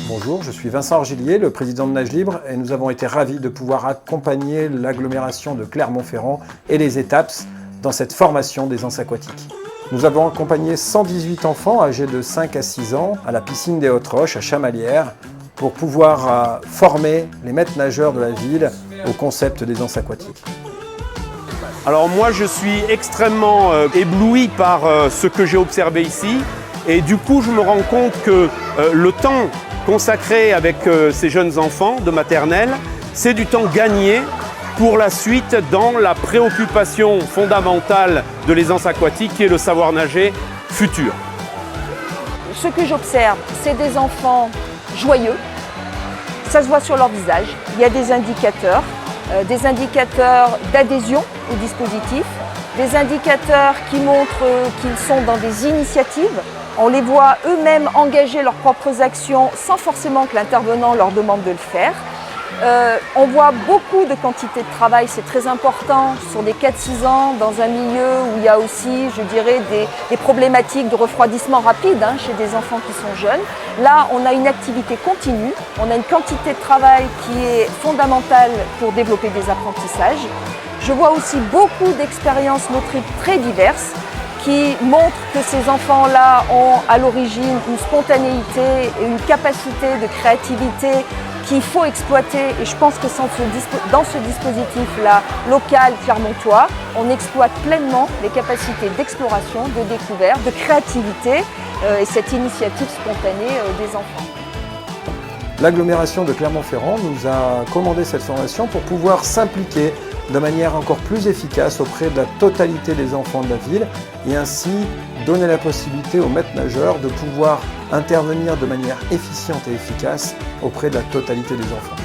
Bonjour, je suis Vincent Argilier, le président de Nage Libre, et nous avons été ravis de pouvoir accompagner l'agglomération de Clermont-Ferrand et les ETAPS dans cette formation d'aisance aquatique. Nous avons accompagné 118 enfants âgés de 5 à 6 ans à la piscine des Hautes-Roches à Chamalières pour pouvoir former les maîtres nageurs de la ville au concept d'aisance aquatique. Alors moi je suis extrêmement ébloui par ce que j'ai observé ici et du coup je me rends compte que le temps consacré avec ces jeunes enfants de maternelle, c'est du temps gagné pour la suite dans la préoccupation fondamentale de l'aisance aquatique qui est le savoir nager futur. Ce que j'observe, c'est des enfants joyeux, ça se voit sur leur visage, il y a des indicateurs d'adhésion au dispositif, des indicateurs qui montrent qu'ils sont dans des initiatives. On les voit eux-mêmes engager leurs propres actions sans forcément que l'intervenant leur demande de le faire. On voit beaucoup de quantité de travail, c'est très important, sur des 4-6 ans, dans un milieu où il y a aussi, je dirais, des problématiques de refroidissement rapide chez des enfants qui sont jeunes. Là, on a une activité continue, on a une quantité de travail qui est fondamentale pour développer des apprentissages. Je vois aussi beaucoup d'expériences motriques très diverses qui montrent que ces enfants-là ont à l'origine une spontanéité et une capacité de créativité qu'il faut exploiter, et je pense que dans ce dispositif-là local clermontois, on exploite pleinement les capacités d'exploration, de découverte, de créativité et cette initiative spontanée des enfants. L'agglomération de Clermont-Ferrand nous a commandé cette formation pour pouvoir s'impliquer de manière encore plus efficace auprès de la totalité des enfants de la ville et ainsi donner la possibilité aux maîtres nageurs de pouvoir intervenir de manière efficiente et efficace auprès de la totalité des enfants.